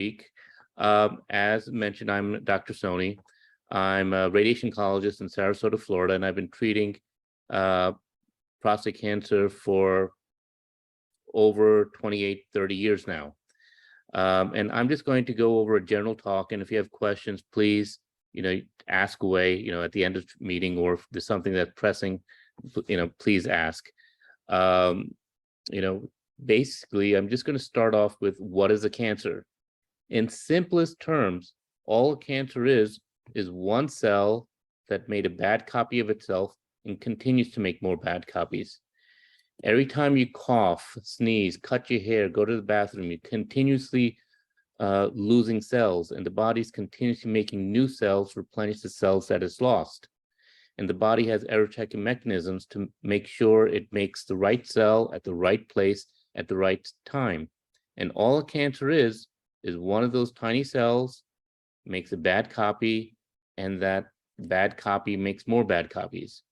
week. As mentioned, I'm Dr. Soni. I'm a radiation oncologist in Sarasota, Florida, and I've been treating prostate cancer for over 28, 30 years now. And I'm just going to go over a general talk, and if you have questions, please, ask away, at the end of the meeting, or if there's something that's pressing, please ask. Basically, I'm just going to start off with what is a cancer. In simplest terms, all a cancer is one cell that made a bad copy of itself and continues to make more bad copies. Every time you cough, sneeze, cut your hair, go to the bathroom, you're continuously losing cells, and the body's continuously making new cells, replenish the cells that is lost. And the body has error checking mechanisms to make sure it makes the right cell at the right place at the right time. And all a cancer is one of those tiny cells makes a bad copy, and that bad copy makes more bad copies.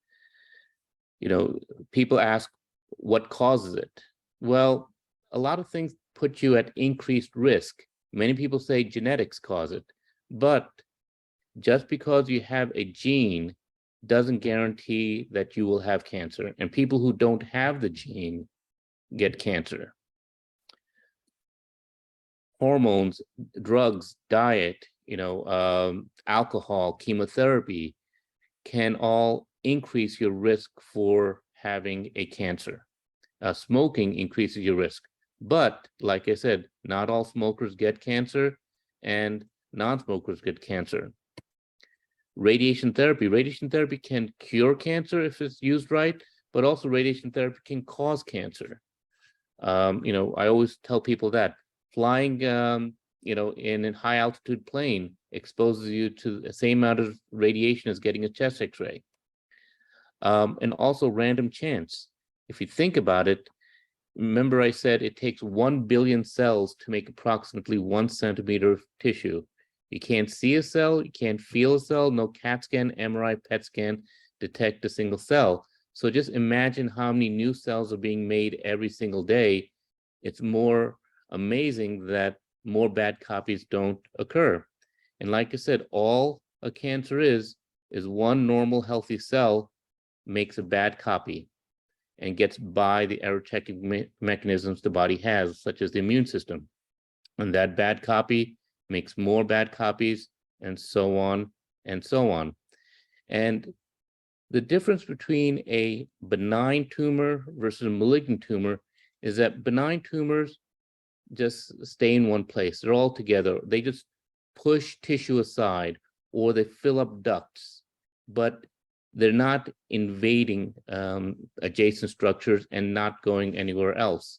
People ask, what causes it? Well, a lot of things put you at increased risk. Many people say genetics cause it, but just because you have a gene doesn't guarantee that you will have cancer. And people who don't have the gene get cancer. Hormones, drugs, diet, alcohol, chemotherapy can all increase your risk for having a cancer. Smoking increases your risk. But like I said, not all smokers get cancer, and non-smokers get cancer. Radiation therapy can cure cancer if it's used right, but also radiation therapy can cause cancer. I always tell people that flying, in a high altitude plane exposes you to the same amount of radiation as getting a chest X-ray. And also random chance. If you think about it, remember I said it takes 1 billion cells to make approximately 1 centimeter of tissue. You can't see a cell, you can't feel a cell, no CAT scan, MRI, PET scan detect a single cell. So just imagine how many new cells are being made every single day. It's more amazing that more bad copies don't occur. And like I said, all a cancer is one normal healthy cell makes a bad copy and gets by the error checking mechanisms the body has, such as the immune system. And that bad copy makes more bad copies, and so on and so on. And the difference between a benign tumor versus a malignant tumor is that benign tumors just stay in one place. They're all together. They just push tissue aside, or they fill up ducts, but they're not invading adjacent structures and not going anywhere else.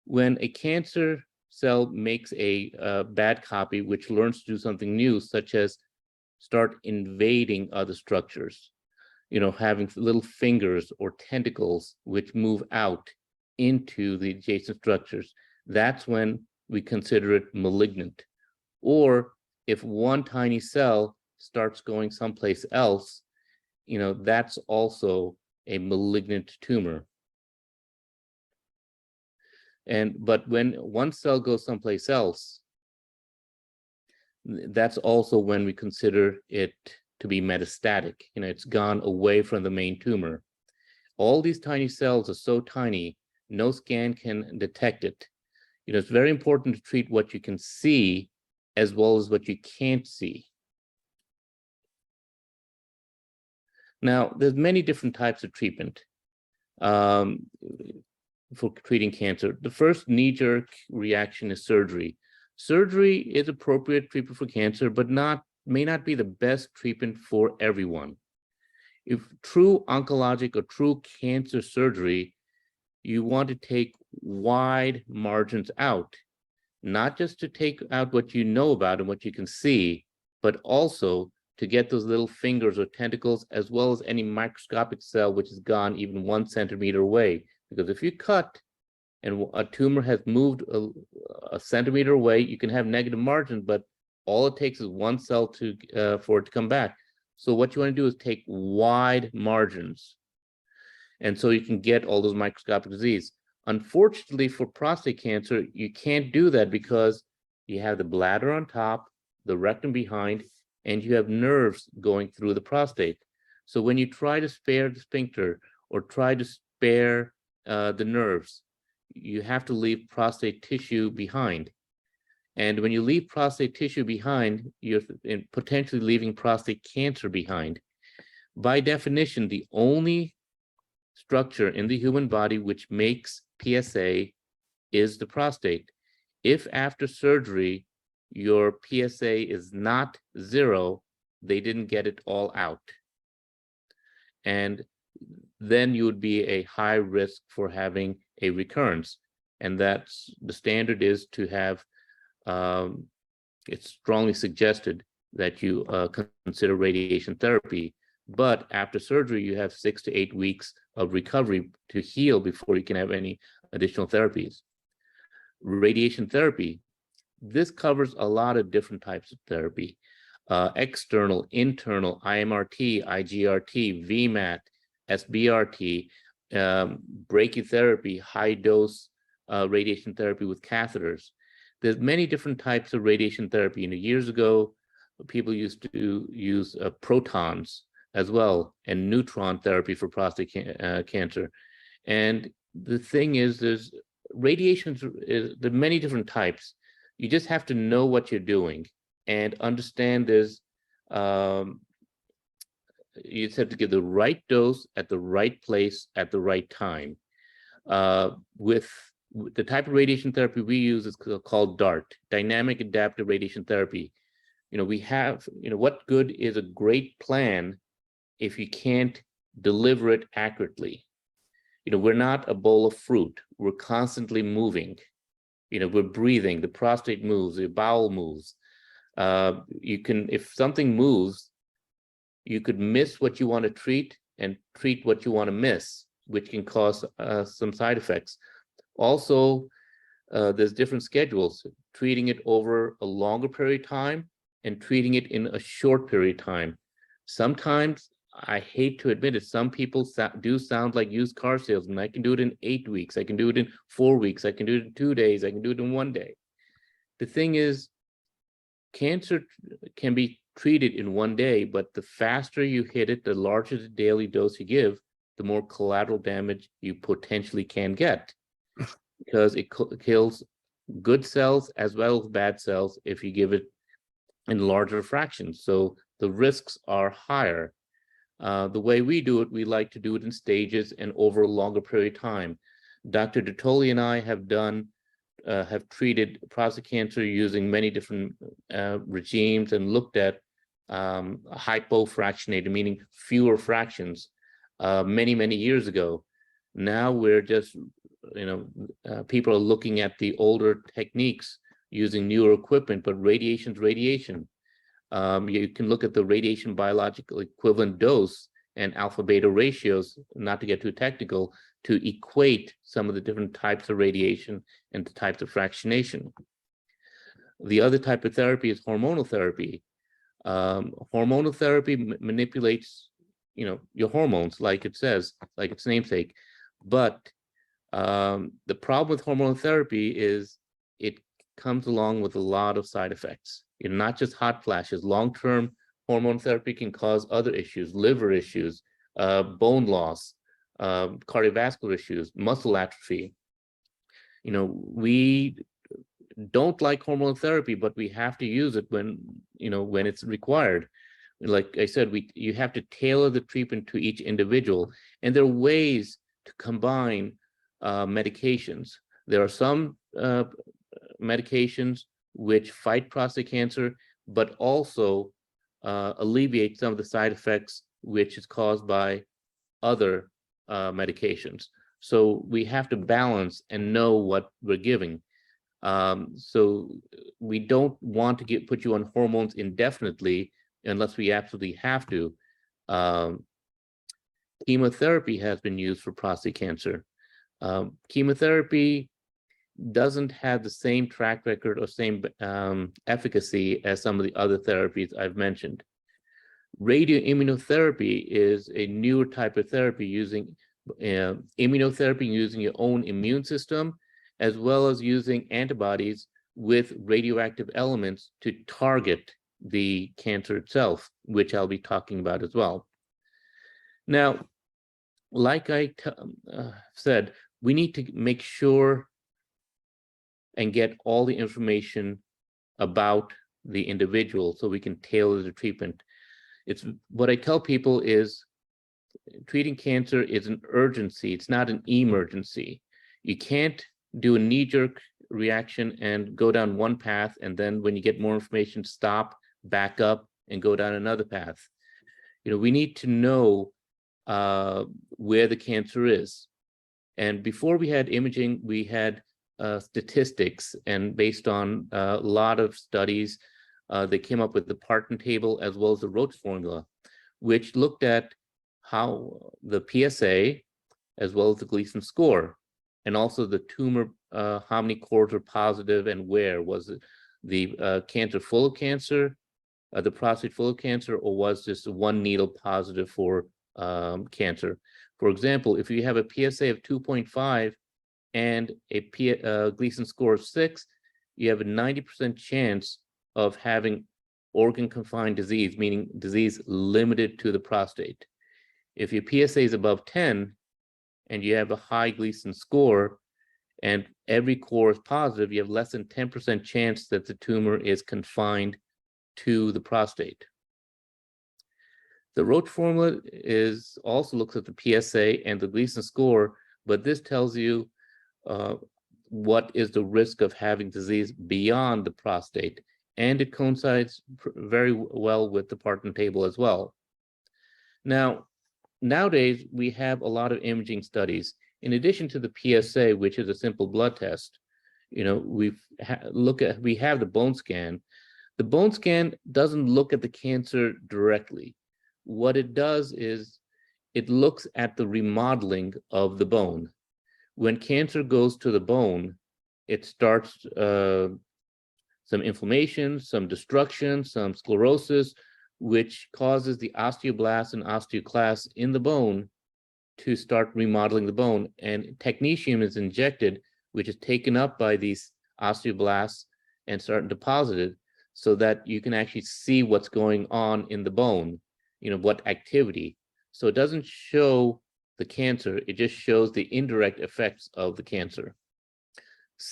When a cancer cell makes a bad copy, which learns to do something new, such as start invading other structures, having little fingers or tentacles which move out into the adjacent structures, that's when we consider it malignant. Or if one tiny cell starts going someplace else, that's also a malignant tumor. But when one cell goes someplace else, that's also when we consider it to be metastatic. It's gone away from the main tumor. All these tiny cells are so tiny, no scan can detect it. It's very important to treat what you can see as well as what you can't see. Now, there's many different types of treatment for treating cancer. The first knee-jerk reaction is surgery. Surgery is appropriate treatment for cancer, but may not be the best treatment for everyone. If true oncologic or true cancer surgery, you want to take wide margins out, not just to take out what you know about and what you can see, but also to get those little fingers or tentacles, as well as any microscopic cell which has gone even 1 centimeter away. Because if you cut and a tumor has moved a centimeter away, you can have negative margins, but all it takes is one cell for it to come back. So what you want to do is take wide margins, and so you can get all those microscopic disease. Unfortunately, for prostate cancer, you can't do that because You have the bladder on top, the rectum behind, and you have nerves going through the prostate. So when you try to spare the sphincter or try to spare the nerves, you have to leave prostate tissue behind. And when you leave prostate tissue behind, you're potentially leaving prostate cancer behind. By definition, the only structure in the human body which makes PSA is the prostate. If after surgery, your PSA is not 0, they didn't get it all out. And then you would be a high risk for having a recurrence. And that's the standard is to have, it's strongly suggested that you consider radiation therapy. But after surgery, you have 6 to 8 weeks of recovery to heal before you can have any additional therapies. Radiation therapy, this covers a lot of different types of therapy. External, internal, IMRT, IGRT, VMAT, SBRT, brachytherapy, high dose radiation therapy with catheters. There's many different types of radiation therapy. Years ago, people used to use protons as well, and neutron therapy for prostate cancer. And the thing is, there's radiations, there are many different types. You just have to know what you're doing and understand there's, you just have to give the right dose at the right place at the right time. With the type of radiation therapy we use is called DART, Dynamic Adaptive Radiation Therapy. We have, what good is a great plan if you can't deliver it accurately? We're not a bowl of fruit. We're constantly moving. We're breathing, the prostate moves, the bowel moves. If something moves, you could miss what you want to treat and treat what you want to miss, which can cause some side effects. Also, there's different schedules, treating it over a longer period of time and treating it in a short period of time. Sometimes, I hate to admit it, some people do sound like used car salesmen. I can do it in 8 weeks. I can do it in 4 weeks. I can do it in 2 days. I can do it in 1 day. The thing is, cancer can be treated in 1 day, but the faster you hit it, the larger the daily dose you give, the more collateral damage you potentially can get, because it kills good cells as well as bad cells if you give it in larger fractions. So the risks are higher. The way we do it, we like to do it in stages and over a longer period of time. Dr. Dertoli and I have treated prostate cancer using many different regimes and looked at hypofractionated, meaning fewer fractions, many, many years ago. Now we're just, people are looking at the older techniques using newer equipment, but radiation's radiation. You can look at the radiation biological equivalent dose and alpha beta ratios, not to get too technical, to equate some of the different types of radiation and the types of fractionation. The other type of therapy is hormonal therapy. Hormonal therapy manipulates, your hormones, like it says, like its namesake. But the problem with hormonal therapy is it comes along with a lot of side effects. Not just hot flashes. Long-term hormone therapy can cause other issues, liver issues, bone loss, cardiovascular issues, muscle atrophy. We don't like hormone therapy, but we have to use it when it's required. Like I said, you have to tailor the treatment to each individual, and there are ways to combine medications. There are some medications which fight prostate cancer, but also alleviate some of the side effects which is caused by other medications. So we have to balance and know what we're giving. So we don't want to put you on hormones indefinitely unless we absolutely have to. Chemotherapy has been used for prostate cancer. Chemotherapy doesn't have the same track record or same efficacy as some of the other therapies I've mentioned. Radioimmunotherapy is a newer type of therapy using immunotherapy, using your own immune system, as well as using antibodies with radioactive elements to target the cancer itself, which I'll be talking about as well. Now, like I said, we need to make sure and get all the information about the individual so we can tailor the treatment. It's what I tell people is treating cancer is an urgency. It's not an emergency. You can't do a knee-jerk reaction and go down one path, and then when you get more information, stop, back up, and go down another path. You know, we need to know where the cancer is. And before we had imaging, we had statistics, and based on a lot of studies, they came up with the Parton table as well as the Roche formula, which looked at how the PSA as well as the Gleason score, and also the tumor, how many cores were positive and where. Was it the cancer full of cancer, the prostate full of cancer, or was just one needle positive for cancer? For example, if you have a PSA of 2.5 and a Gleason score of 6, you have a 90% chance of having organ-confined disease, meaning disease limited to the prostate. If your PSA is above 10 and you have a high Gleason score and every core is positive, you have less than 10% chance that the tumor is confined to the prostate. The Roche formula also looks at the PSA and the Gleason score, but this tells you what is the risk of having disease beyond the prostate, and it coincides very well with the Parton table as well. Now, nowadays, we have a lot of imaging studies. In addition to the PSA, which is a simple blood test, you know, we have the bone scan. The bone scan doesn't look at the cancer directly. What it does is it looks at the remodeling of the bone. When cancer goes to the bone, it starts some inflammation, some destruction, some sclerosis, which causes the osteoblasts and osteoclasts in the bone to start remodeling the bone. And technetium is injected, which is taken up by these osteoblasts and start deposited, so that you can actually see what's going on in the bone, you know, what activity. So it doesn't show the cancer, it just shows the indirect effects of the cancer.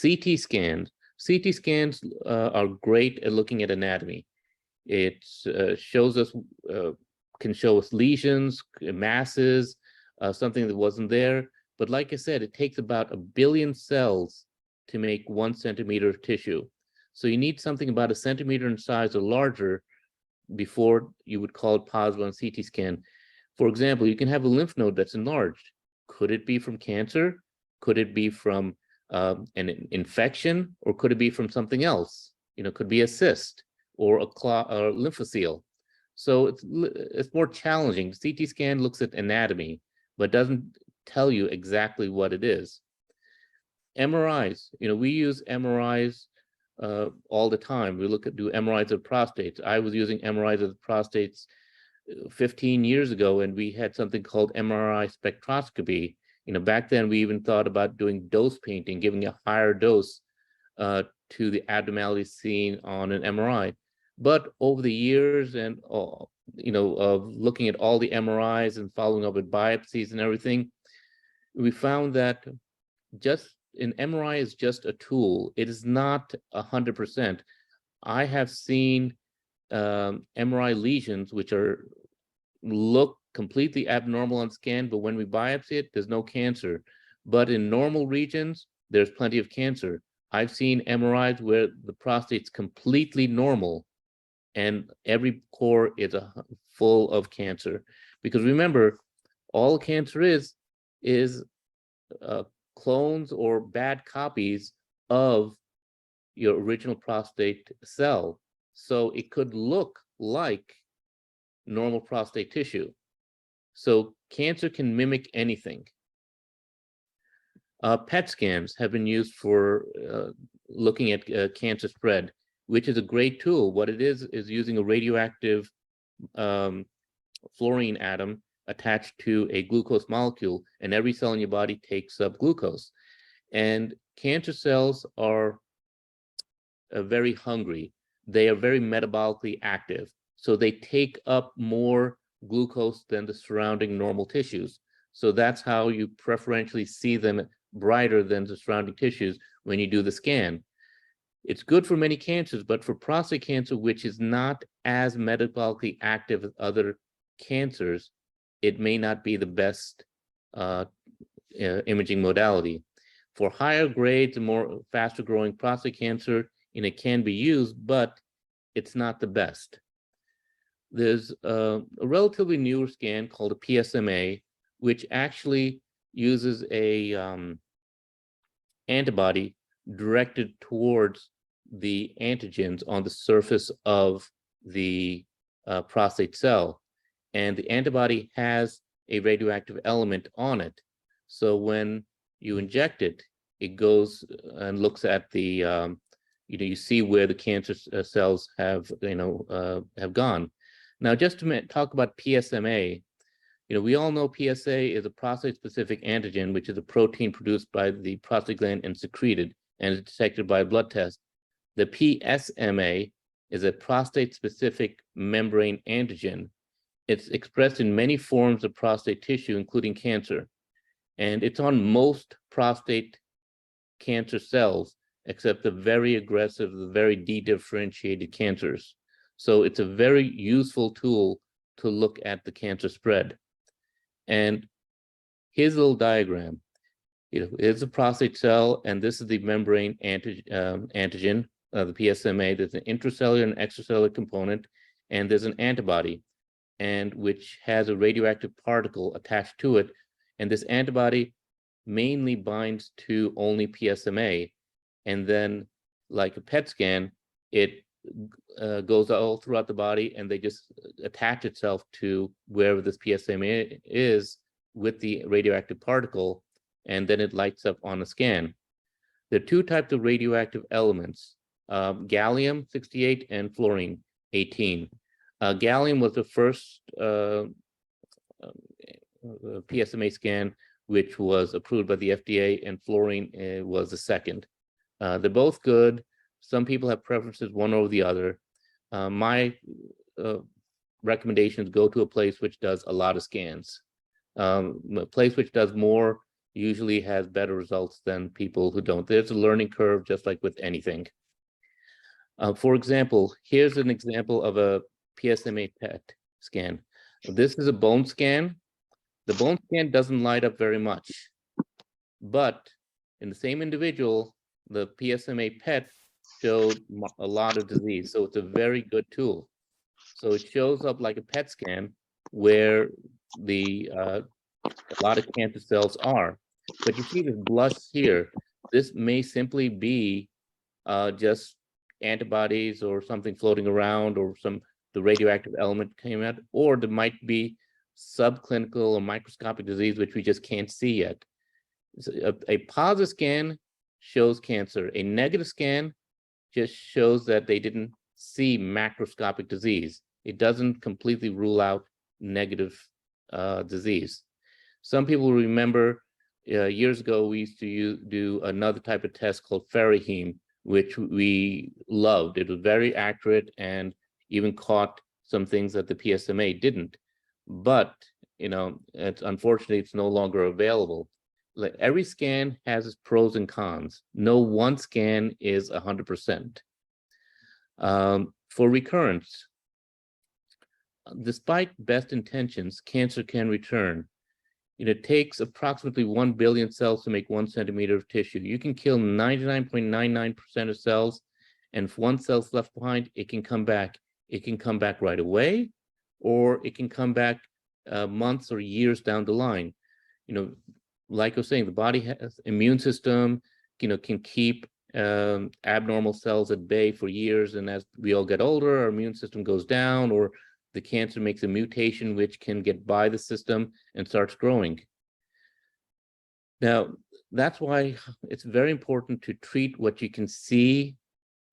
CT scans are great at looking at anatomy. It shows us, can show us lesions, masses, something that wasn't there. But like I said, it takes about 1 billion cells to make 1 centimeter of tissue. So you need something about 1 centimeter in size or larger before you would call it positive on CT scan. For example, you can have a lymph node that's enlarged. Could it be from cancer? Could it be from an infection, or could it be from something else? You know, could be a cyst or a lymphocele. So it's more challenging. CT scan looks at anatomy, but doesn't tell you exactly what it is. MRIs, you know, we use MRIs all the time. We do MRIs of prostates. I was using MRIs of the prostates 15 years ago, and we had something called MRI spectroscopy. You know, back then we even thought about doing dose painting, giving a higher dose to the abnormalities seen on an MRI. But over the years and you know, of looking at all the MRIs and following up with biopsies and everything, we found that just an MRI is just a tool. It is not 100%. I have seen MRI lesions which look completely abnormal on scan, but when we biopsy it, there's no cancer. But in normal regions, there's plenty of cancer. I've seen MRIs where the prostate's completely normal and every core is full of cancer. Because remember, all cancer is clones or bad copies of your original prostate cell. So it could look like normal prostate tissue. So cancer can mimic anything. PET scans have been used for looking at cancer spread, which is a great tool. What it is using a radioactive fluorine atom attached to a glucose molecule, and every cell in your body takes up glucose. And cancer cells are very hungry. They are very metabolically active. So they take up more glucose than the surrounding normal tissues. So that's how you preferentially see them brighter than the surrounding tissues when you do the scan. It's good for many cancers, but for prostate cancer, which is not as metabolically active as other cancers, it may not be the best imaging modality. For higher grades and more faster growing prostate cancer, it can be used, but it's not the best. There's a relatively newer scan called a PSMA, which actually uses a antibody directed towards the antigens on the surface of the prostate cell. And the antibody has a radioactive element on it. So when you inject it, it goes and looks at the, you see where the cancer cells have gone. Now, just to talk about PSMA, we all know PSA is a prostate-specific antigen, which is a protein produced by the prostate gland and secreted, and is detected by a blood test. The PSMA is a prostate-specific membrane antigen. It's expressed in many forms of prostate tissue, including cancer, and it's on most prostate cancer cells, except the very aggressive, the very dedifferentiated cancers. So it's a very useful tool to look at the cancer spread. And here's a little diagram. It's a prostate cell, and this is the membrane antigen, the PSMA. There's an intracellular and extracellular component, and there's an antibody, and which has a radioactive particle attached to it. And this antibody mainly binds to only PSMA. And then, like a PET scan, it goes all throughout the body, and they just attach itself to wherever this PSMA is with the radioactive particle, and then it lights up on a scan. There are two types of radioactive elements, gallium-68 and fluorine-18. Gallium was the first PSMA scan, which was approved by the FDA, and fluorine was the second. They're both good. Some people have preferences one over the other. My recommendations: go to a place which does a lot of scans. A place which does more usually has better results than people who don't. There's a learning curve, just like with anything. For example, here's an example of a PSMA PET scan. This is a bone scan. The bone scan doesn't light up very much, but in the same individual, the PSMA PET showed a lot of disease. So it's a very good tool. So it shows up like a PET scan where a lot of cancer cells are. But you see this blush here. This may simply be just antibodies or something floating around, or the radioactive element came out, or there might be subclinical or microscopic disease which we just can't see yet. So a positive scan shows cancer. A negative scan just shows that they didn't see macroscopic disease. It doesn't completely rule out negative disease. Some people remember years ago we used to do another type of test called ferriheme, which we loved. It was very accurate and even caught some things that the PSMA didn't. But unfortunately, it's no longer available. Like, every scan has its pros and cons. No one scan is 100%. For recurrence, despite best intentions, cancer can return. It takes approximately 1 billion cells to make 1 centimeter of tissue. You can kill 99.99% of cells, and if one cell's left behind, it can come back. It can come back right away, or it can come back months or years down the line. Like I was saying, the body has immune system, can keep abnormal cells at bay for years, and as we all get older, our immune system goes down, or the cancer makes a mutation which can get by the system and starts growing. Now, that's why it's very important to treat what you can see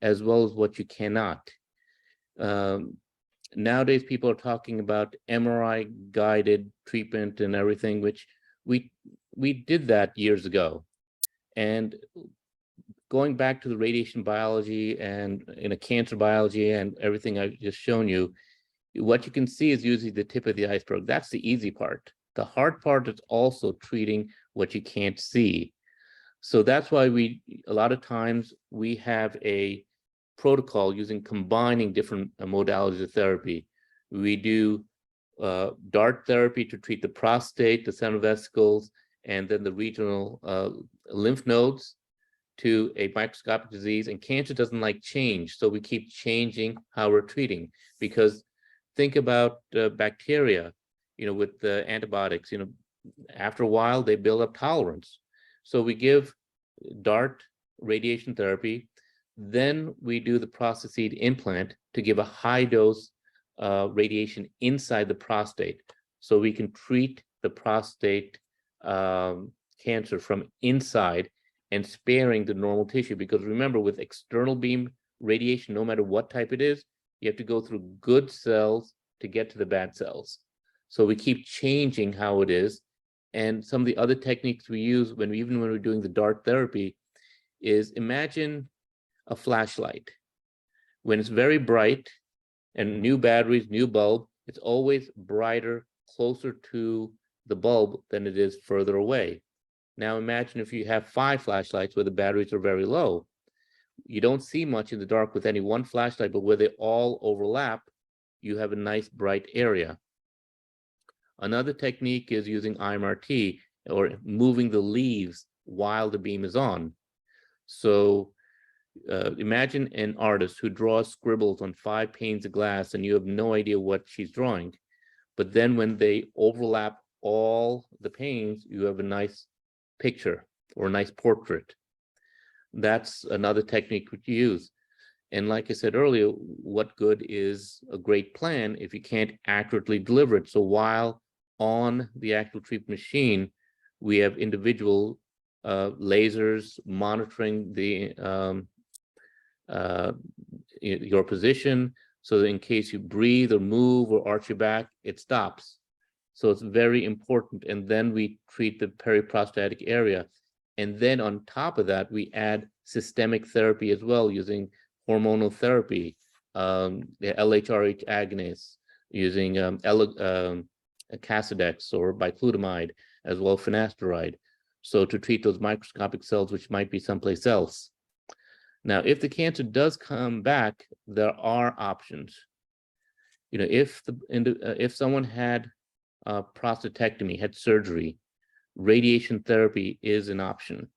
as well as what you cannot. Nowadays, people are talking about MRI-guided treatment and everything, which we did that years ago. And going back to the radiation biology and cancer biology and everything I've just shown you, what you can see is usually the tip of the iceberg. That's the easy part. The hard part is also treating what you can't see. So that's why a lot of times we have a protocol using combining different modalities of therapy. We do DART therapy to treat the prostate, the seminal vesicles, and then the regional lymph nodes to a microscopic disease. And cancer doesn't like change, so we keep changing how we're treating. Because think about bacteria, with the antibiotics, after a while they build up tolerance. So we give DART radiation therapy, then we do the prostate implant to give a high dose radiation inside the prostate, so we can treat the prostate cancer from inside and sparing the normal tissue. Because remember, with external beam radiation, no matter what type it is, you have to go through good cells to get to the bad cells. So we keep changing how it is. And some of the other techniques we use even when we're doing the DART therapy is, imagine a flashlight. When it's very bright and new batteries, new bulb, it's always brighter closer to the bulb than it is further away. Now imagine if you have 5 flashlights where the batteries are very low. You don't see much in the dark with any one flashlight, but where they all overlap, you have a nice bright area. Another technique is using IMRT, or moving the leaves while the beam is on. So imagine an artist who draws scribbles on 5 panes of glass and you have no idea what she's drawing. But then when they overlap all the panes, you have a nice picture or a nice portrait. That's another technique we use. And like I said earlier, what good is a great plan if you can't accurately deliver it? So while on the actual treatment machine, we have individual lasers monitoring your position, so that in case you breathe or move or arch your back, it stops. So it's very important. And then we treat the periprostatic area. And then on top of that, we add systemic therapy as well, using hormonal therapy, the LHRH agonists, using Casodex or bicalutamide, as well as finasteride, so to treat those microscopic cells which might be someplace else. Now, if the cancer does come back, there are options. If someone had prostatectomy, had surgery, radiation therapy is an option.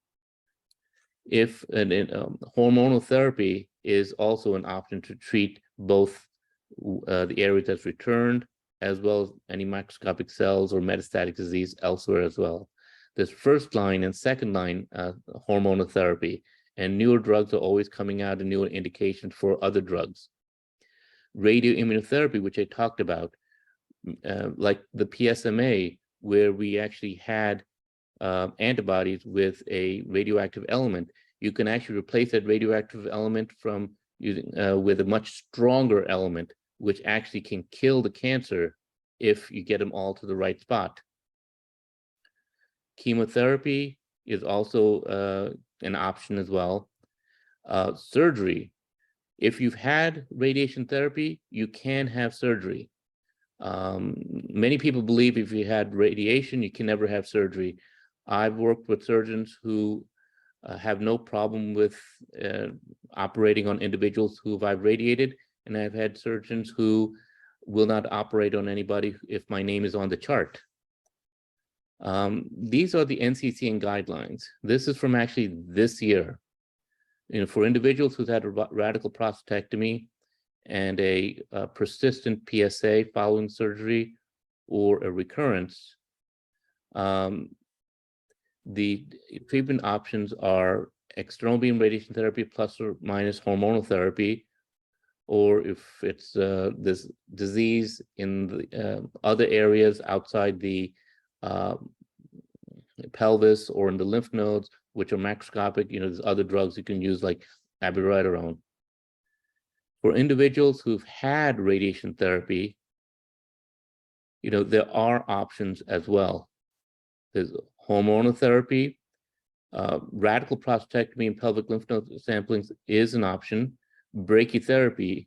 If hormonal therapy is also an option to treat both the areas that's returned, as well as any microscopic cells or metastatic disease elsewhere as well. There's first line and second line hormonal therapy, and newer drugs are always coming out and newer indications for other drugs. Radioimmunotherapy, which I talked about, like the PSMA, where we actually had antibodies with a radioactive element, you can actually replace that radioactive element from using with a much stronger element, which actually can kill the cancer if you get them all to the right spot. Chemotherapy is also an option as well. Surgery. If you've had radiation therapy, you can have surgery. Many people believe if you had radiation, you can never have surgery. I've worked with surgeons who have no problem with operating on individuals who I've radiated, and I've had surgeons who will not operate on anybody if my name is on the chart. These are the NCCN guidelines. This is from actually this year. For individuals who've had a radical prostatectomy and a persistent PSA following surgery or a recurrence, the treatment options are external beam radiation therapy plus or minus hormonal therapy, or if it's this disease in the other areas outside the pelvis or in the lymph nodes, which are macroscopic, there's other drugs you can use like abiraterone. For individuals who've had radiation therapy, there are options as well. There's hormonal therapy, Radical prostatectomy and pelvic lymph node samplings is an option. Brachytherapy,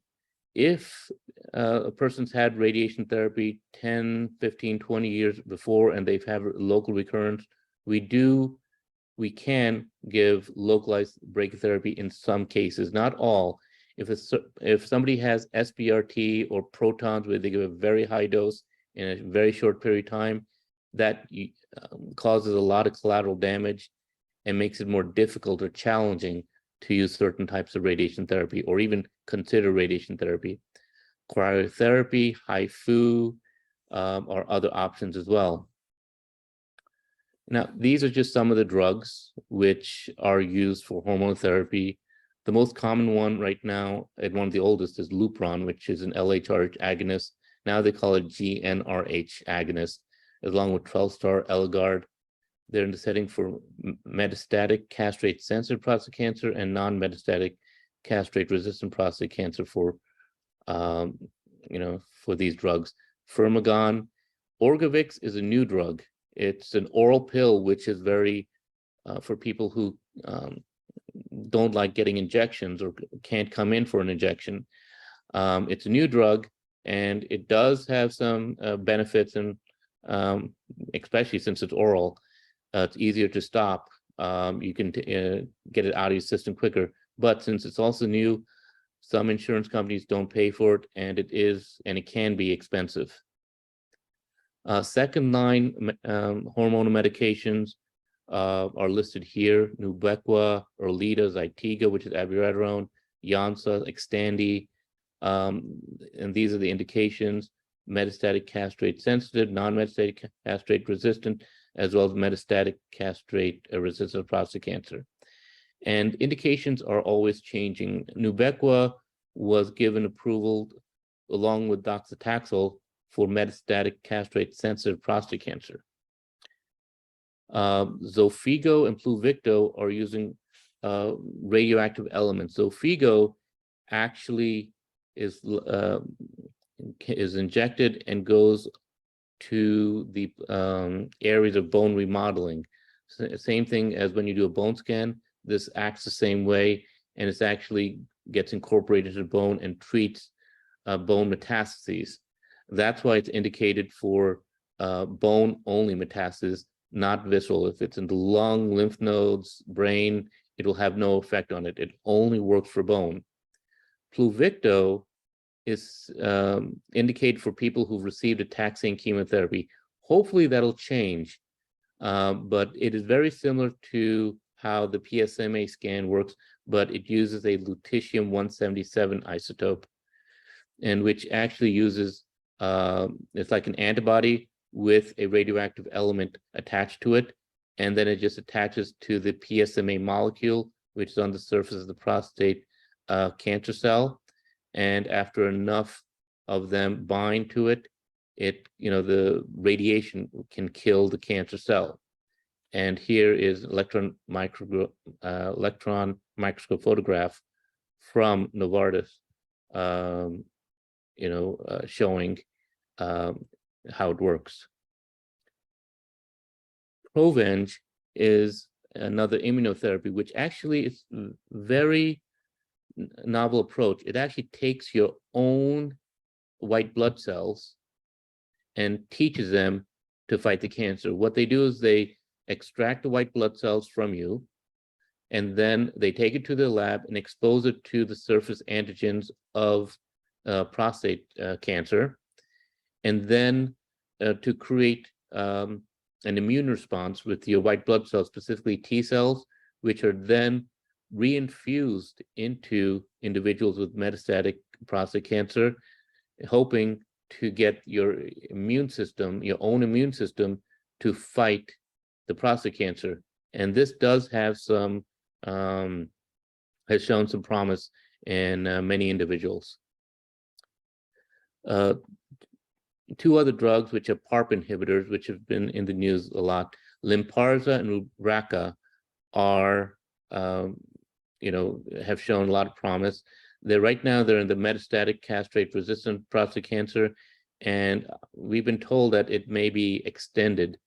if a person's had radiation therapy 10, 15, 20 years before and they've had local recurrence, we can give localized brachytherapy in some cases, not all. If somebody has SBRT or protons where they give a very high dose in a very short period of time, that causes a lot of collateral damage and makes it more difficult or challenging to use certain types of radiation therapy or even consider radiation therapy. Cryotherapy, HIFU are other options as well. Now, these are just some of the drugs which are used for hormone therapy. The most common one right now, and one of the oldest, is Lupron, which is an LHRH agonist. Now they call it GnRH agonist, along with 12-star Eligard. They're in the setting for metastatic castrate-sensitive prostate cancer and non-metastatic castrate-resistant prostate cancer for these drugs. Firmagon. Orgovyx is a new drug. It's an oral pill, which is very, for people who don't like getting injections or can't come in for an injection. It's a new drug, and it does have some benefits, and especially since it's oral, it's easier to stop. You can get it out of your system quicker. But since it's also new, some insurance companies don't pay for it, and it can be expensive. Second line hormonal medications are listed here: Nubequa, Erleada, Zytiga, which is abiraterone, Yansa, Xtandi, and these are the indications: metastatic castrate-sensitive, non-metastatic castrate-resistant, as well as metastatic castrate-resistant prostate cancer. And indications are always changing. Nubequa was given approval along with docetaxel for metastatic castrate-sensitive prostate cancer. Xofigo and Pluvicto are using radioactive elements. Xofigo actually is injected and goes to the areas of bone remodeling. Same thing as when you do a bone scan. This acts the same way, and it actually gets incorporated into the bone and treats bone metastases. That's why it's indicated for bone-only metastasis, not visceral. If it's in the lung, lymph nodes, brain, it will have no effect on it. It only works for bone. Pluvicto is indicated for people who've received a taxane chemotherapy. Hopefully that'll change, but it is very similar to how the PSMA scan works, but it uses a lutetium-177 isotope, and which actually uses, it's like an antibody with a radioactive element attached to it, and then it just attaches to the PSMA molecule, which is on the surface of the prostate cancer cell. And after enough of them bind to it, the radiation can kill the cancer cell. And here is electron microscope photograph from Novartis, showing how it works. Provenge is another immunotherapy, which actually is very novel approach. It actually takes your own white blood cells and teaches them to fight the cancer. What they do is they extract the white blood cells from you, and then they take it to the lab and expose it to the surface antigens of prostate cancer, and then to create an immune response with your white blood cells, specifically T cells, which are then reinfused into individuals with metastatic prostate cancer, hoping to get your immune system, your own immune system, to fight the prostate cancer. And this does have some, has shown some promise in many individuals. Two other drugs, which are PARP inhibitors, which have been in the news a lot, Lynparza and Rubraca, are, have shown a lot of promise. They're in the metastatic castrate-resistant prostate cancer, and we've been told that it may be extended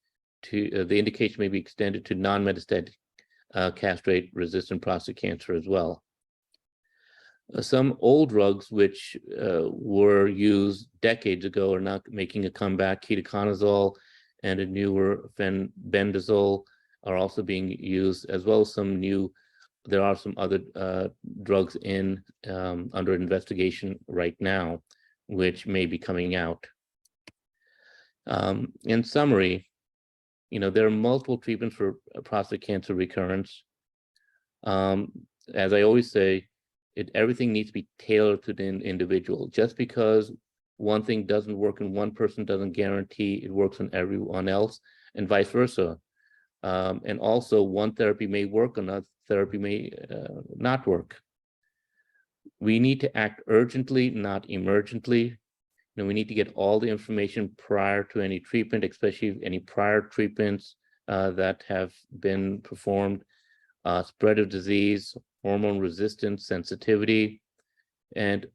to, the indication may be extended to non-metastatic castrate-resistant prostate cancer as well. Some old drugs which were used decades ago are now making a comeback. Ketoconazole and a newer fenbendazole are also being used, as well as some new. There are some other drugs under investigation right now, which may be coming out. In summary, there are multiple treatments for prostate cancer recurrence. As I always say, everything needs to be tailored to the individual. Just because one thing doesn't work in one person doesn't guarantee it works on everyone else, and vice versa. And also, one therapy may work, another therapy may not work. We need to act urgently, not emergently. We need to get all the information prior to any treatment, especially any prior treatments that have been performed, spread of disease, hormone resistance, sensitivity, and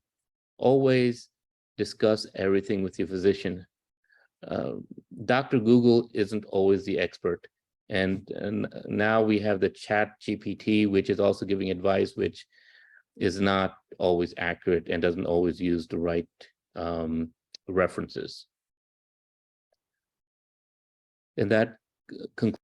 always discuss everything with your physician. Dr. Google isn't always the expert. And now we have the Chat GPT, which is also giving advice, which is not always accurate and doesn't always use the right references. And that concludes